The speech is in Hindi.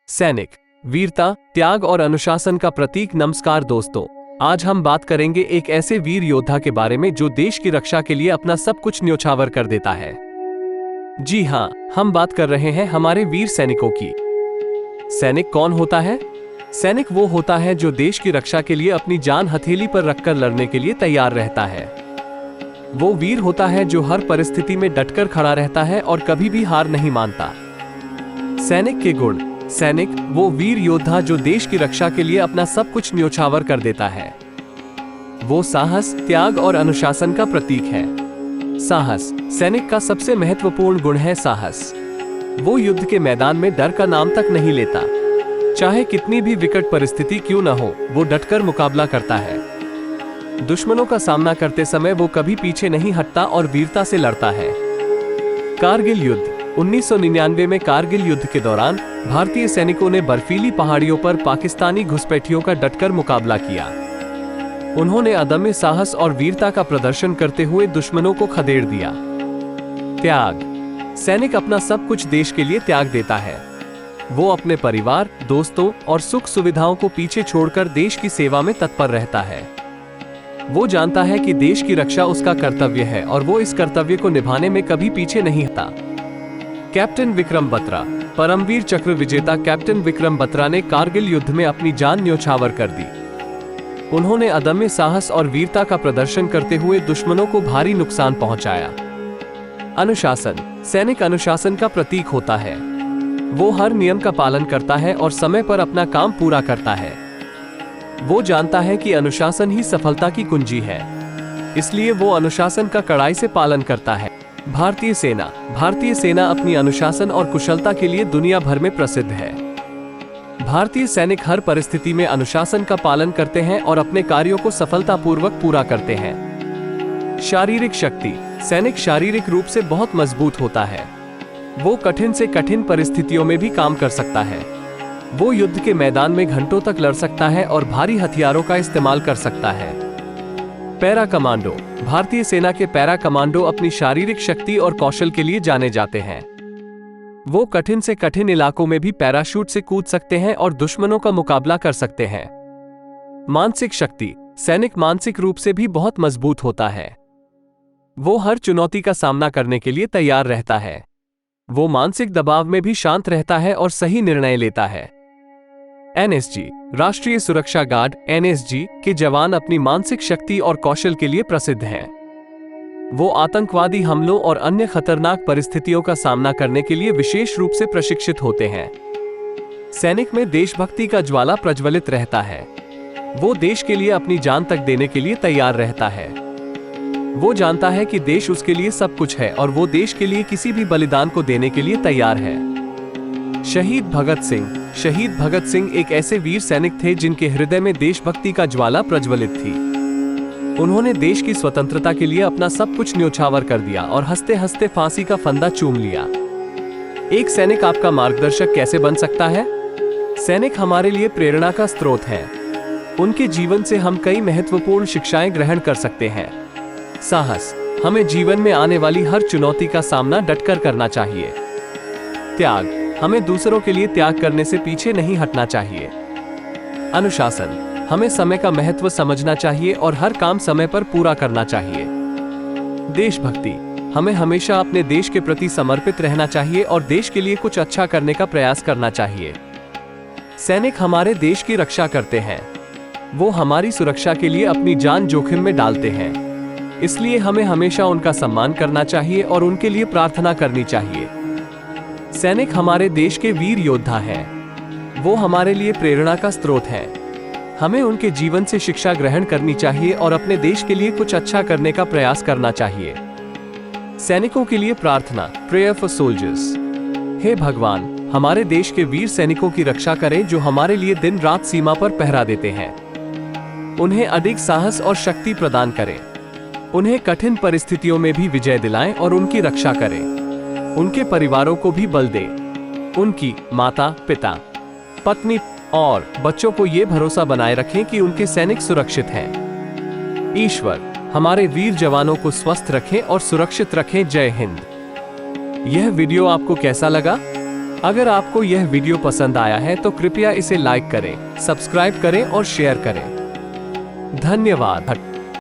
सैनिक, वीरता, त्याग और अनुशासन का प्रतीक। नमस्कार दोस्तों, आज हम बात करेंगे एक ऐसे वीर योद्धा के बारे में जो देश की रक्षा के लिए अपना सब कुछ न्योछावर कर देता है। जी हाँ, हम बात कर रहे हैं हमारे वीर सैनिकों की। सैनिक कौन होता है? सैनिक वो होता है जो देश की रक्षा के लिए अपनी जान हथेली पर रखकर लड़ने के लिए तैयार रहता है। वो वीर होता है जो हर परिस्थिति में डटकर खड़ा रहता है और कभी भी हार नहीं मानता। सैनिक के गुण। सैनिक वो वीर योद्धा जो देश की रक्षा के लिए अपना सब कुछ न्योछावर कर देता है। वो साहस, त्याग और अनुशासन का प्रतीक है। साहस। सैनिक का सबसे महत्वपूर्ण गुण है साहस। वो युद्ध के मैदान में डर का नाम तक नहीं लेता। चाहे कितनी भी विकट परिस्थिति क्यों न हो, वो डटकर मुकाबला करता है। दुश्मनों का सामना करते समय वो कभी पीछे नहीं हटता और वीरता से लड़ता है। कारगिल युद्ध। 1999 में कारगिल युद्ध के दौरान भारतीय सैनिकों ने बर्फीली पहाड़ियों पर पाकिस्तानी घुसपैठियों का डटकर मुकाबला किया। उन्होंने अदम्य साहस और वीरता का प्रदर्शन करते हुए दुश्मनों को खदेड़ दिया। त्याग। सैनिक अपना सब कुछ देश के लिए त्याग देता है। वो अपने परिवार, दोस्तों और सुख सुविधाओं को पीछे छोड़कर देश की सेवा में तत्पर रहता है। वो जानता है कि देश की रक्षा उसका कर्तव्य है और वो इस कर्तव्य को निभाने में कभी पीछे नहीं हटता। कैप्टन विक्रम बत्रा। परमवीर चक्र विजेता कैप्टन विक्रम बत्रा ने कारगिल युद्ध में अपनी जान न्योछावर कर दी। उन्होंने अदम्य साहस और वीरता का प्रदर्शन करते हुए दुश्मनों को भारी नुकसान पहुंचाया। अनुशासन। सैनिक अनुशासन का प्रतीक होता है। वो हर नियम का पालन करता है और समय पर अपना काम पूरा करता है। वो जानता है कि अनुशासन ही सफलता की कुंजी है, इसलिए वो अनुशासन का कड़ाई से पालन करता है। भारतीय सेना। भारतीय सेना अपनी अनुशासन और कुशलता के लिए दुनिया भर में प्रसिद्ध है। भारतीय सैनिक हर परिस्थिति में अनुशासन का पालन करते हैं और अपने कार्यों को सफलतापूर्वक पूरा करते हैं। शारीरिक शक्ति। सैनिक शारीरिक रूप से बहुत मजबूत होता है। वो कठिन से कठिन परिस्थितियों में भी काम कर सकता है। वो युद्ध के मैदान में घंटों तक लड़ सकता है और भारी हथियारों का इस्तेमाल कर सकता है। Para commando. भारतीय सेना के पैरा कमांडो अपनी शारीरिक शक्ति और कौशल के लिए जाने जाते हैं। वो कठिन से कठिन इलाकों में भी पैराशूट से कूद सकते हैं और दुश्मनों का मुकाबला कर सकते हैं। मानसिक शक्ति। सैनिक मानसिक रूप से भी बहुत मजबूत होता है। वो हर चुनौती का सामना करने के लिए तैयार रहता है। वो मानसिक दबाव में भी शांत रहता है और सही निर्णय लेता है। एनएसजी। राष्ट्रीय सुरक्षा गार्ड एनएसजी के जवान अपनी मानसिक शक्ति और कौशल के लिए प्रसिद्ध हैं। वो आतंकवादी हमलों और अन्य खतरनाक परिस्थितियों का सामना करने के लिए विशेष रूप से प्रशिक्षित होते हैं। सैनिक में देशभक्ति का ज्वाला प्रज्वलित रहता है। वो देश के लिए अपनी जान तक देने के लिए तैयार रहता है। वो जानता है कि देश उसके लिए सब कुछ है और वो देश के लिए किसी भी बलिदान को देने के लिए तैयार है। शहीद भगत सिंह। शहीद भगत सिंह एक ऐसे वीर सैनिक थे जिनके हृदय में देशभक्ति का ज्वाला प्रज्वलित थी। उन्होंने देश की स्वतंत्रता के लिए अपना सब कुछ न्योछावर कर दिया और हंसते हंसते फांसी का फंदा चूम लिया। एक सैनिक आपका मार्गदर्शक कैसे बन सकता है? सैनिक हमारे लिए प्रेरणा का स्रोत है। उनके जीवन से हम कई महत्वपूर्ण शिक्षाएं ग्रहण कर सकते हैं। साहस। हमें जीवन में आने वाली हर चुनौती का सामना डटकर करना चाहिए। त्याग। हमें दूसरों के लिए त्याग करने से पीछे नहीं हटना चाहिए। अनुशासन। हमें समय का महत्व समझना चाहिए और हर काम समय पर पूरा करना चाहिए। देशभक्ति। हमें हमेशा अपने देश के प्रति समर्पित रहना चाहिए और देश के लिए कुछ अच्छा करने का प्रयास करना चाहिए। सैनिक हमारे देश की रक्षा करते हैं। वो हमारी सुरक्षा के लिए अपनी जान जोखिम में डालते हैं, इसलिए हमें हमेशा उनका सम्मान करना चाहिए और उनके लिए प्रार्थना करनी चाहिए। सैनिक हमारे देश के वीर योद्धा हैं। वो हमारे लिए प्रेरणा का स्रोत हैं। हमें उनके जीवन से शिक्षा ग्रहण करनी चाहिए और अपने देश के लिए कुछ अच्छा करने का प्रयास करना चाहिए। सैनिकों के लिए प्रार्थना। Prayer for soldiers. हे भगवान, हमारे देश के वीर सैनिकों की रक्षा करें जो हमारे लिए दिन रात सीमा पर पहरा देते हैं। उन्हें अधिक साहस और शक्ति प्रदान करें। उन्हें कठिन परिस्थितियों में भी विजय दिलाएं और उनकी रक्षा करें। उनके परिवारों को भी बल दें। उनकी माता, पिता, पत्नी और बच्चों को ये भरोसा बनाए रखें कि उनके सैनिक सुरक्षित हैं। ईश्वर हमारे वीर जवानों को स्वस्थ रखें और सुरक्षित रखें। जय हिंद। यह वीडियो आपको कैसा लगा? अगर आपको यह वीडियो पसंद आया है तो कृपया इसे लाइक करें, सब्सक्राइब करें और शेयर करें। धन्यवाद।